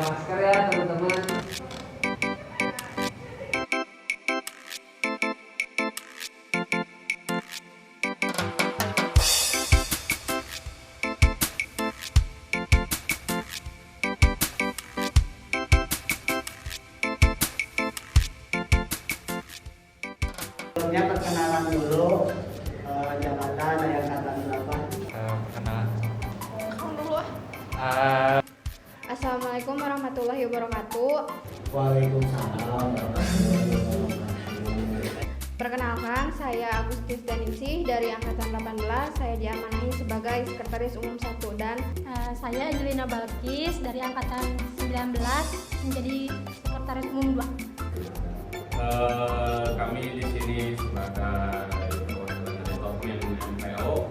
masker ya teman-teman. Sebelumnya perkenalan dulu jabatan dari angkatan berapa? Perkenalan. Kamu dulu ah. Uh, Assalamualaikum warahmatullahi wabarakatuh. Waalaikumsalam warahmatullahi wabarakatuh. Perkenalkan, saya Agustus Daningsih dari Angkatan 18. Saya diamanahi sebagai Sekretaris Umum 1 dan Saya Angelina Balkis dari Angkatan 19 menjadi Sekretaris Umum 2. kami di sini sebagai perwakilan dari Topil MPO.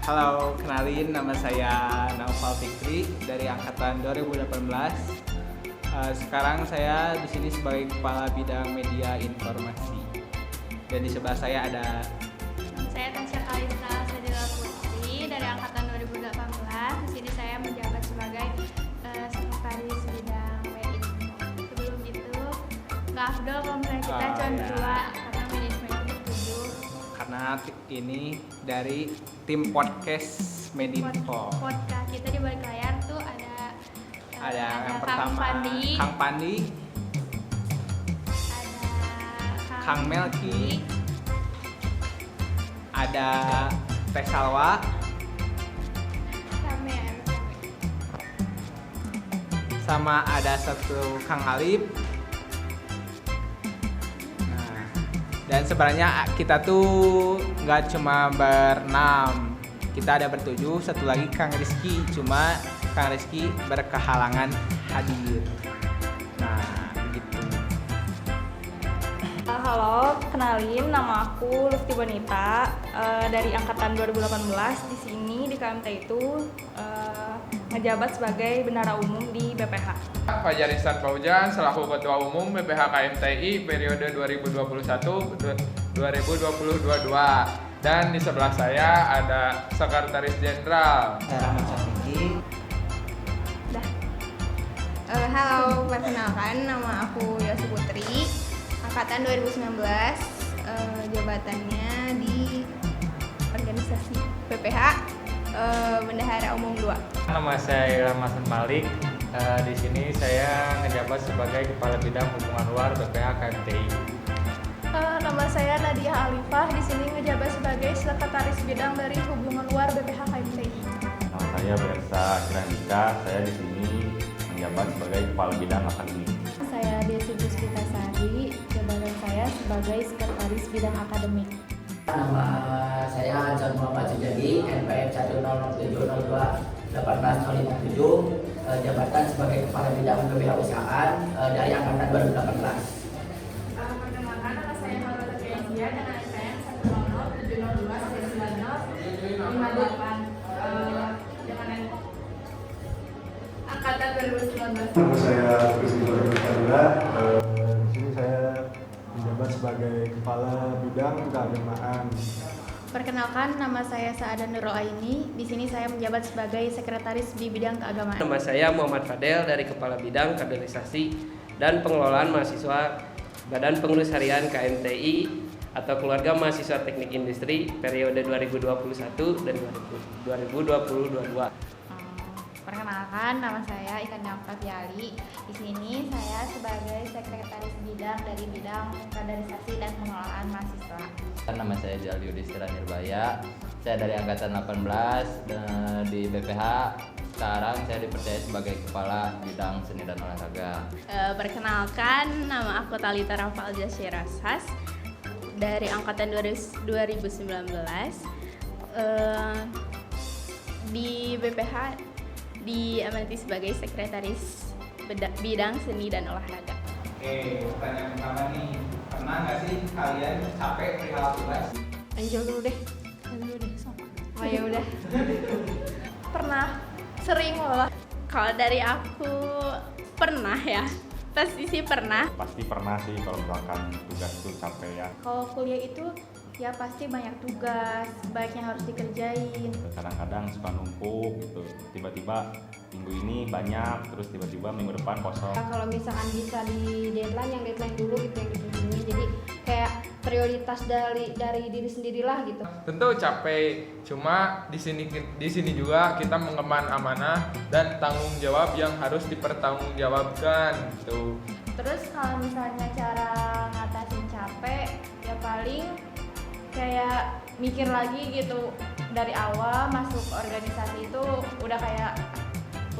Halo, kenalin nama saya Naufal Fikri dari angkatan 2018. Sekarang saya di sini sebagai kepala bidang media informasi. Dan di sebelah saya ada Saya Tasya Kalista Sadila Putri dari Angkatan 2018. Di sini saya menjabat sebagai Sekretaris Bidang Media. Sebelum itu, nggak afdol kalau misalnya kita cuma ya. berdua karena manajemen itu 7. karena ini dari tim podcast Medinfo. Podcast kita di balik layar tuh Ada yang Kang pertama Pandi, Kang Pandi, ada Kang Melki, ada Teh Salwa, sama ada satu Kang Alip. Nah, dan sebenarnya kita tuh nggak cuma berenam, kita ada bertujuh, satu lagi Kang Rizky, cuma Kang Rizky berkehalangan hadir. Nah, gitu. Halo, kenalin nama aku Lufti Bonita dari angkatan 2018. Di sini di KMT itu ngejabat sebagai bendahara umum di BPH. Fajar Ihsan Paujan selaku Ketua Umum BPH KMTI periode 2021-2022. Dan di sebelah saya ada Sekretaris Jenderal. Saya Rahmat Syafiqi. halo, perkenalkan nama aku Yosi Putri, Angkatan 2019. Jabatannya di organisasi BPH Bendahara Umum 2. Nama saya Ilham Hasan Malik. Di sini saya ngejabat sebagai Kepala Bidang Hubungan Luar BPH KMTI. Nama saya Nadia Alifah. Di sini ngejabat sebagai Sekretaris Bidang dari Hubungan Luar BPH KMTI. Nama saya Bersa Kirandika, saya di sini menjabat sebagai Kepala Bidang Akademik. Saya Desi Puspitasari, jabatan saya sebagai Sekretaris Bidang Akademik. Nama saya John Muhammad Sujadi, NPM 10072-18057, jabatan sebagai Kepala Bidang Kewirausahaan dari angkatan 2018. Perkenalkan, nama saya Marwata Triasia dengan NPM 100-702-1958 dengan angkatan 2019. Nama saya Kusnul Chandra. Di sini saya menjabat sebagai Kepala Bidang Keagamaan. Perkenalkan, nama saya Saada Nurul Aini. Di sini saya menjabat sebagai Sekretaris di bidang keagamaan. Nama saya Muhammad Fadel dari Kepala Bidang Kaderisasi dan Pengelolaan Mahasiswa Badan Pengurus Harian KMTI atau Keluarga Mahasiswa Teknik Industri periode 2021 dan 2022. Perkenalkan, nama saya Ikan Fafiali. Di sini saya sebagai Sekretaris Bidang dari bidang kaderisasi dan pengelolaan mahasiswa. Nama saya Jalil Yudhistira Nirbaya. Saya dari angkatan 18 di BPH. Sekarang saya dipercaya sebagai Kepala Bidang Seni dan Olahraga. Perkenalkan, nama aku Talita Rafal Jasirasas dari angkatan 2019. Di BPH diamanati sebagai Sekretaris Bidang Seni dan Olahraga. Oke, pertanyaan pertama nih, pernah nggak sih kalian capek perihal tugas? Angel dulu deh. Oh ya udah. Pernah, sering malah. Kalau dari aku pernah ya, pasti sih pernah. Pasti pernah sih kalau misalkan tugas itu capek ya. Kalau kuliah itu Ya pasti banyak tugas, banyak yang harus dikerjain. Kadang-kadang suka numpuk gitu, tiba-tiba minggu ini banyak, terus tiba-tiba minggu depan kosong. Kalau misalkan bisa di deadline, yang deadline dulu gitu yang ditungguin. Jadi kayak prioritas dari diri sendirilah gitu. Tentu capek, cuma di sini juga kita mengemban amanah dan tanggung jawab yang harus dipertanggungjawabkan gitu. Terus kalau misalnya cara ngatasin capek, ya paling kayak mikir lagi gitu. Dari awal masuk organisasi itu udah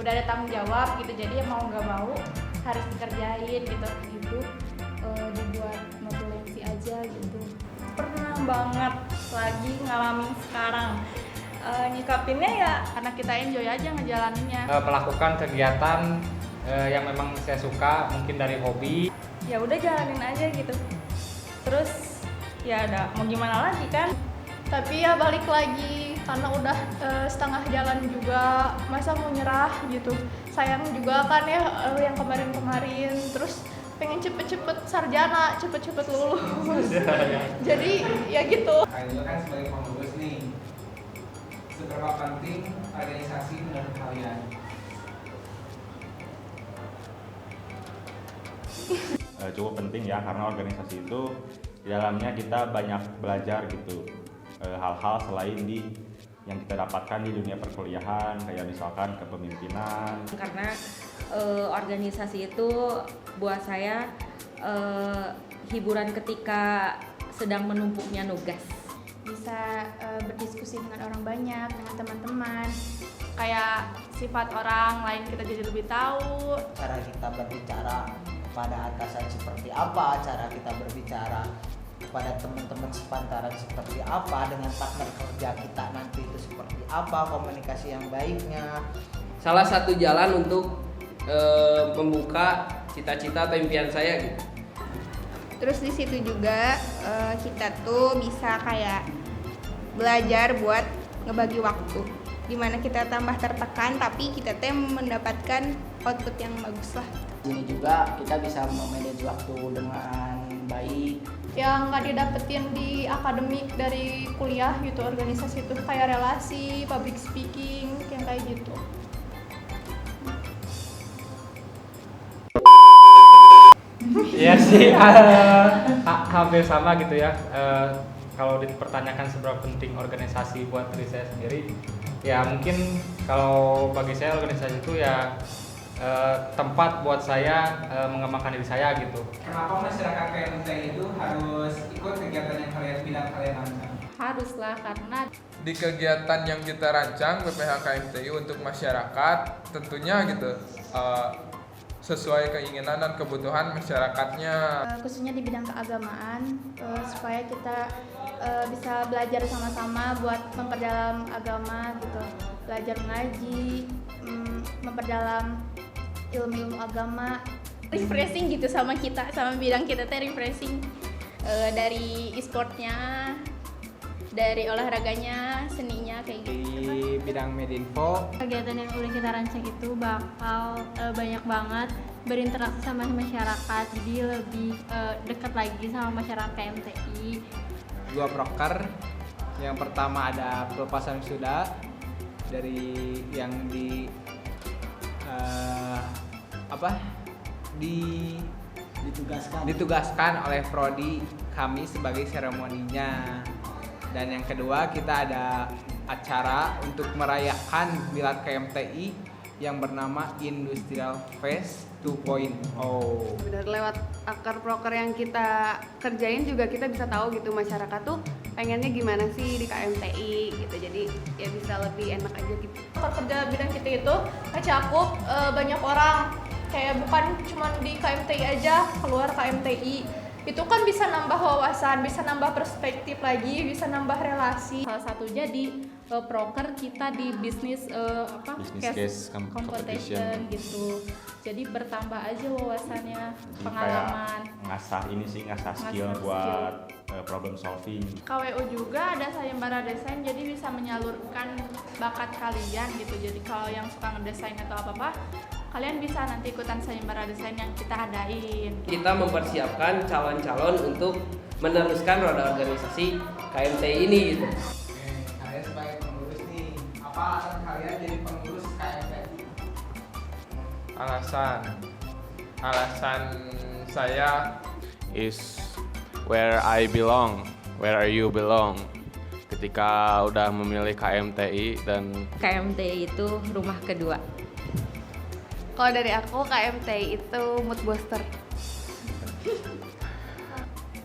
ada tanggung jawab gitu, jadi mau nggak mau harus dikerjain gitu. Dibuat notulensi aja gitu. Pernah banget lagi ngalamin sekarang. Nyikapinnya ya karena kita enjoy aja ngejalaninnya. Melakukan kegiatan yang memang saya suka, mungkin dari hobi. Ya udah jalanin aja gitu. Terus ya ada mau gimana lagi kan? Tapi ya balik lagi karena udah setengah jalan juga, masa mau nyerah gitu. Sayang juga kan ya yang kemarin-kemarin, terus pengen cepet-cepet sarjana, cepet-cepet lulus. Jadi ya gitu. Kalian kan sebagai pengurus nih, seberapa penting organisasi menurut kalian? Cukup penting ya, karena organisasi itu di dalamnya kita banyak belajar gitu, hal-hal selain yang kita dapatkan di dunia perkuliahan, kayak misalkan kepemimpinan. Karena organisasi itu buat saya hiburan ketika sedang menumpuknya nugas. Bisa berdiskusi dengan orang banyak, dengan teman-teman, kayak sifat orang lain kita jadi lebih tahu. Cara kita berbicara pada atasan seperti apa, cara kita berbicara pada teman-teman sepantaran seperti apa, dengan partner kerja kita nanti itu seperti apa, komunikasi yang baiknya. Salah satu jalan untuk membuka cita-cita atau impian saya gitu. Terus di situ juga kita tuh bisa kayak belajar buat ngebagi waktu, dimana kita tambah tertekan tapi kita mendapatkan output yang bagus lah. Di sini juga kita bisa memanage waktu dengan baik. Yang nggak didapetin di akademik dari kuliah gitu, organisasi itu kayak relasi, public speaking, yang kayak gitu. Iya sih, hampir sama gitu ya. Kalau dipertanyakan seberapa penting organisasi buat diri saya sendiri, ya mungkin kalau bagi saya organisasi itu ya tempat buat saya mengembangkan diri saya gitu. Kenapa masyarakat KMTI itu harus ikut kegiatan yang kalian rancang? Haruslah, karena Di kegiatan yang kita rancang BPH KMTI untuk masyarakat, tentunya gitu sesuai keinginan dan kebutuhan masyarakatnya. Khususnya di bidang keagamaan, supaya kita bisa belajar sama-sama buat memperdalam agama gitu, belajar ngaji, memperdalam ilmu agama, Refreshing gitu sama kita, sama bidang kita teh refreshing dari e-sportnya, dari olahraganya, seninya kayak gitu. Di bidang Medinfo, Kegiatan yang udah kita rancang itu bakal banyak banget berinteraksi sama masyarakat, jadi lebih dekat lagi sama masyarakat KMTI. 2 proker. Yang pertama ada pelepasan wisuda dari yang ditugaskan oleh prodi kami sebagai seremoninya. Dan yang kedua, kita ada acara untuk merayakan Milad KMTI yang bernama Industrial Fest 2.0. Benar, lewat akar proker yang kita kerjain juga kita bisa tahu gitu masyarakat tuh pengennya gimana sih di KMTI gitu. Jadi ya bisa lebih enak aja gitu. Kerja bidang kita itu mencakup banyak orang, kayak bukan cuma di KMTI aja, keluar KMTI itu kan bisa nambah wawasan, bisa nambah perspektif lagi, bisa nambah relasi. Salah satunya di proker kita di bisnis case competition gitu. Jadi bertambah aja wawasannya, pengalaman. Ngasah skill buat problem solving. KWU juga ada sayembara desain, jadi bisa menyalurkan bakat kalian gitu. Jadi kalau yang suka ngedesain atau apa-apa, kalian bisa nanti ikutan sayembara desain yang kita adain. Kita mempersiapkan calon-calon untuk meneruskan roda organisasi KMTI ini gitu. Kalian sebagai pengurus nih, apa alasan kalian jadi pengurus KMTI? Alasan saya is where I belong, where you belong. Ketika udah memilih KMTI dan KMTI itu rumah kedua. Kalau dari aku KMTI itu mood booster.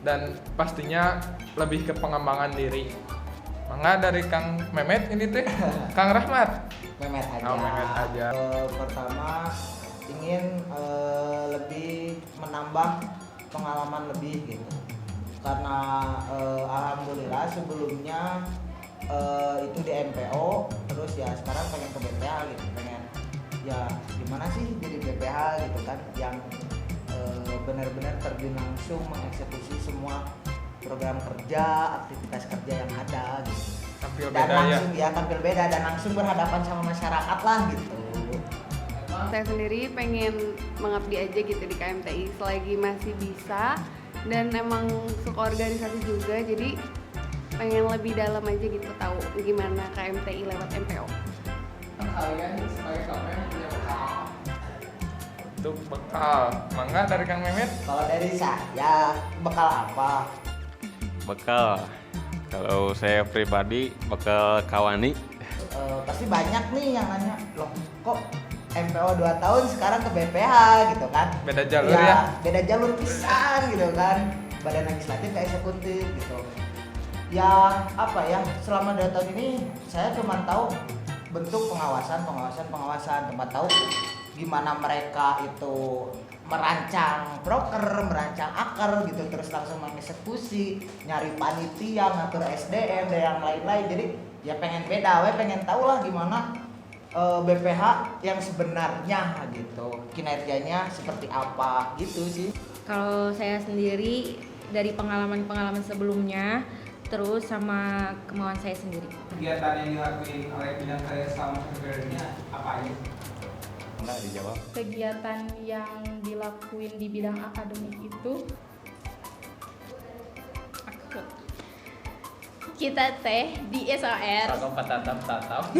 dan pastinya lebih ke pengembangan diri. Mangga dari Kang Mehmet ini teh, Kang Rahmat. Mehmet aja. Oh, Mehmet aja. Pertama ingin lebih menambah pengalaman lebih gitu. Karena alhamdulillah sebelumnya itu di MPO, terus ya sekarang pengen ke BPH gitu, pengen ya gimana sih jadi BPH gitu kan, yang benar-benar terjun langsung mengeksekusi semua program kerja, aktivitas kerja yang ada gitu. Tampil Dan beda langsung ya tampil beda dan langsung berhadapan sama masyarakat lah gitu. Saya sendiri pengen mengabdi aja gitu di KMTI selagi masih bisa, dan emang suka organisasi juga, jadi pengen lebih dalam aja gitu tahu gimana KMTI lewat MPO. Kalian sebagai KPM punya bekal apa? Itu bekal. Mangga dari Kang Mehmet. Kalau dari saya bekal apa? Bekal. Kalau saya pribadi bekal Kawani. Pasti banyak nih yang nanya, loh kok MPO 2 tahun sekarang ke BPH gitu kan? Beda jalur ya? Beda jalur pisan gitu kan. Badan legislatif ke eksekutif gitu. Ya apa ya, selama 2 tahun ini saya cuma tahu bentuk pengawasan, tempat tahu gimana mereka itu merancang broker, merancang akar gitu, terus langsung mengeksekusi, nyari panitia, ngatur SDM dan yang lain-lain. Jadi ya pengen beda, pengen tahu lah gimana BPH yang sebenarnya gitu, kinerjanya seperti apa gitu sih. Kalau saya sendiri dari pengalaman-pengalaman sebelumnya, terus sama kemauan saya sendiri. Kegiatan yang dilakuin oleh bidang karya selama karirnya apa aja? Enggak dijawab. Kegiatan yang dilakuin di bidang akademik itu kita teh di SOR. Atau tatap.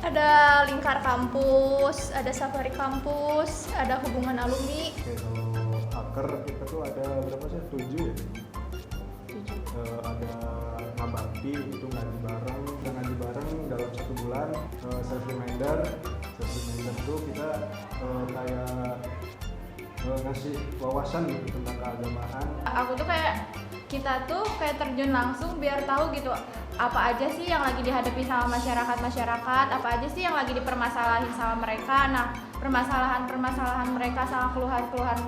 Ada lingkar kampus, ada safari kampus, ada hubungan alumni. Oke, kalau hacker kita tuh ada berapa sih? 7 ya? 7. Ada ngabakti, itu ngaji bareng dalam 1 bulan. Self reminder tuh kita kayak ngasih wawasan gitu tentang keagamaan. Aku tuh kita tuh kayak terjun langsung biar tahu gitu apa aja sih yang lagi dihadapi sama masyarakat, apa aja sih yang lagi dipermasalahin sama mereka. Nah, permasalahan mereka sama keluhan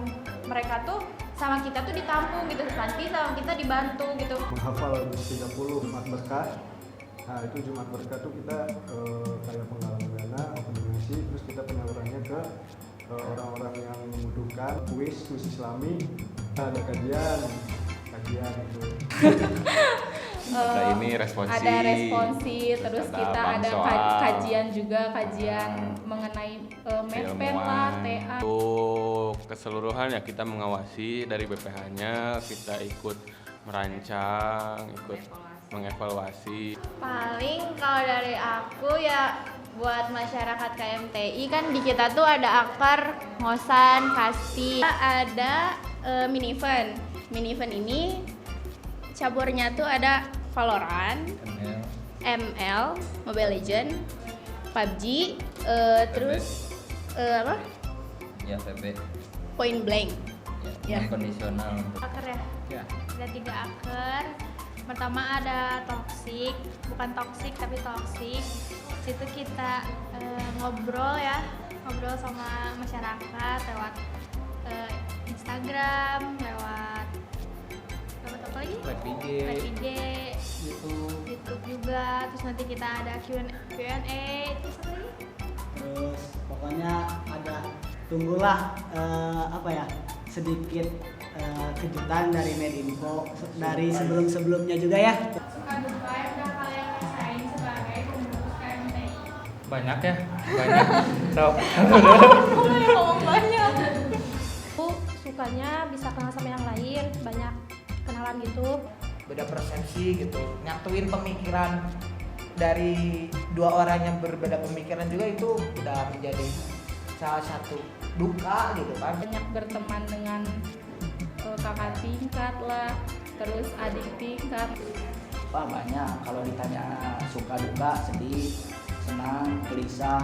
mereka tuh sama kita tuh ditampung gitu, nanti sama kita dibantu gitu. Menghafal 30 Jumat Berkah. Nah, itu Jumat Berkah tuh kita kayak penggalangan dana, open donasi, terus kita penyalurannya ke orang-orang yang membutuhkan, kuis Islami, ada kajian itu. Ada ini responsi. Ada responsi, terus kita ada kajian juga, mengenai medpen lah, TA. Untuk keseluruhan ya kita mengawasi dari BPH-nya, kita ikut merancang, ikut mengevaluasi. Paling kalau dari aku ya buat masyarakat KMTI kan di kita tuh ada akar, ngosan, kasti, ada mini event. Mini event ini caburnya tuh ada Valorant, ML, Mobile Legend, PUBG, terus apa? Ya PB. Point Blank. Ya. Kondisional. Akar ya? Ya. Ada 3 akar. Pertama ada toxic, bukan toxic tapi toxic. Situ kita ngobrol sama masyarakat lewat Instagram, lewat apa lagi? Live IG, YouTube juga. Terus nanti kita ada Q&A, terus apa lagi? Terus pokoknya ada, tunggulah sedikit kejutan dari Medinfo dari sebelumnya juga ya. Suka duka yang udah kalian rasain sebagai pengurus KMTI? Banyak ya, banyak. So, ngomong banyak. Aku sukanya bisa kenal sama yang lain, banyak kenalan gitu. Beda persepsi gitu, nyatuin pemikiran dari dua orang yang berbeda pemikiran juga itu udah menjadi salah satu duka gitu kan. Banyak berteman dengan kakak tingkat lah, terus adik tingkat. Wah banyak, kalau ditanya suka duka, sedih, senang, gelisah,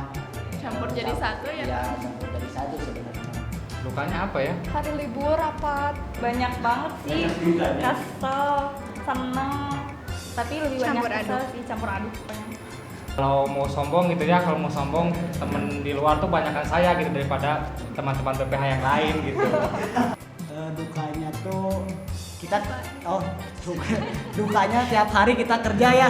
Campur jadi satu ya? Iya, campur jadi satu sebenarnya. Dukanya apa ya? Hari libur rapat banyak banget sih, kesel, seneng, tapi lebih banyak Campur kesel aduk. sih, campur aduk pokoknya. Kalau mau sombong gitu ya, kalau mau sombong temen di luar tuh banyakan saya gitu daripada teman-teman BPH yang lain gitu. Dukanya tuh kita dukanya tiap hari kita kerja ya.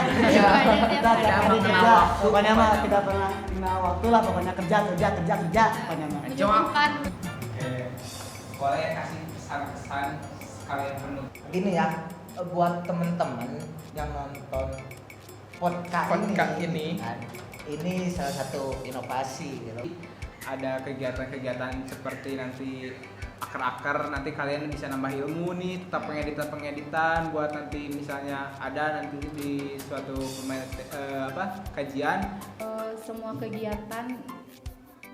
Kita tiap hari kerja. Pokoknya mah tidak pernah kenal waktu lah, pokoknya kerja pokoknya mah. Oke, boleh kasih pesan-pesan kalian penuh. Gini ya, buat temen-temen yang nonton podcast ini, ini salah satu inovasi gitu. Ada kegiatan-kegiatan seperti nanti aker-aker, nanti kalian bisa nambah ilmu nih, tetap pengeditan buat nanti misalnya ada nanti di suatu kajian. Semua kegiatan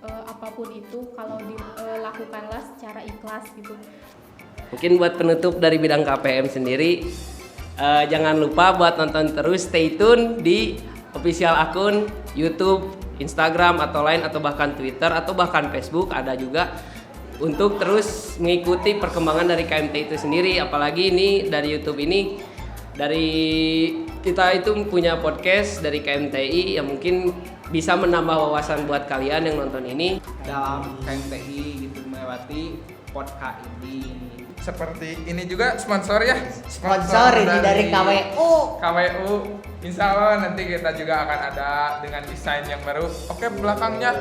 apapun itu kalau dilakukanlah secara ikhlas gitu. Mungkin buat penutup dari bidang KPM sendiri, jangan lupa buat nonton terus, stay tune di official akun YouTube, Instagram atau lain atau bahkan Twitter atau bahkan Facebook ada juga, untuk terus mengikuti perkembangan dari KMT itu sendiri. Apalagi ini dari YouTube ini, dari kita itu punya podcast dari KMTI yang mungkin bisa menambah wawasan buat kalian yang nonton ini. Dalam KMTI gitu melewati podcast ini. Seperti ini juga sponsor ya. Sponsor ini dari KWU. KWU. Insya Allah nanti kita juga akan ada dengan desain yang baru. Oke, belakangnya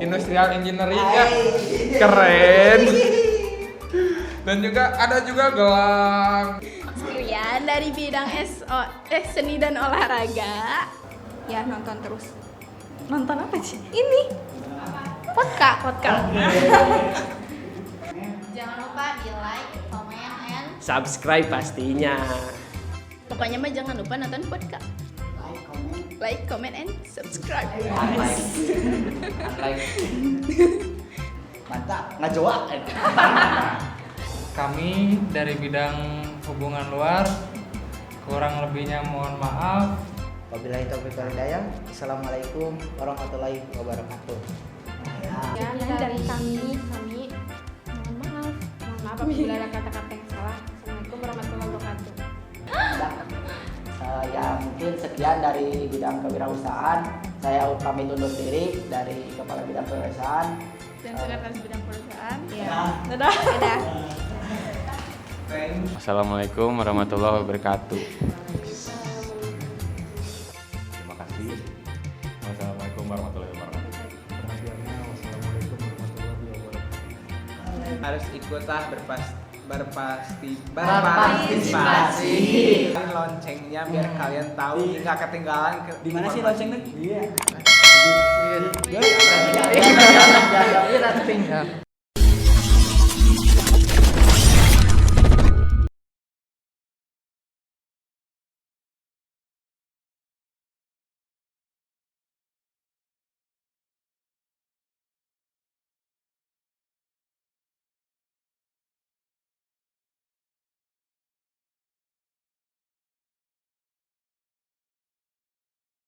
industrial engineering ya. Keren. Dan juga ada juga gelang. Sekalian dari bidang seni dan olahraga. Ya nonton terus. Nonton apa sih? Ini podcast. Jangan lupa di like, comment, and Subscribe pastinya. Pokoknya mah jangan lupa nonton podcast. Like, comment, and subscribe. Mantap, ngajawab. Kami dari bidang hubungan luar, kurang lebihnya mohon maaf. Wabillahi taufiq wal hidayah. Assalamualaikum warahmatullahi wabarakatuh. Ya, dari kami mohon maaf apabila ada kata-kata yang salah. Assalamualaikum warahmatullahi wabarakatuh. Ya mungkin sekian dari bidang kewirausahaan. Saya pamit undur diri dari Kepala Bidang Kewirausahaan dan Sekretaris Bidang Perusahaan. Ya. Dadah. Assalamualaikum warahmatullahi wabarakatuh. Terima kasih. Wassalamualaikum warahmatullahi wabarakatuh. Harus ikutlah berpartisipasi. Loncengnya biar kalian tahu nggak ketinggalan. Di mana sih loncengnya? Iya. Iya.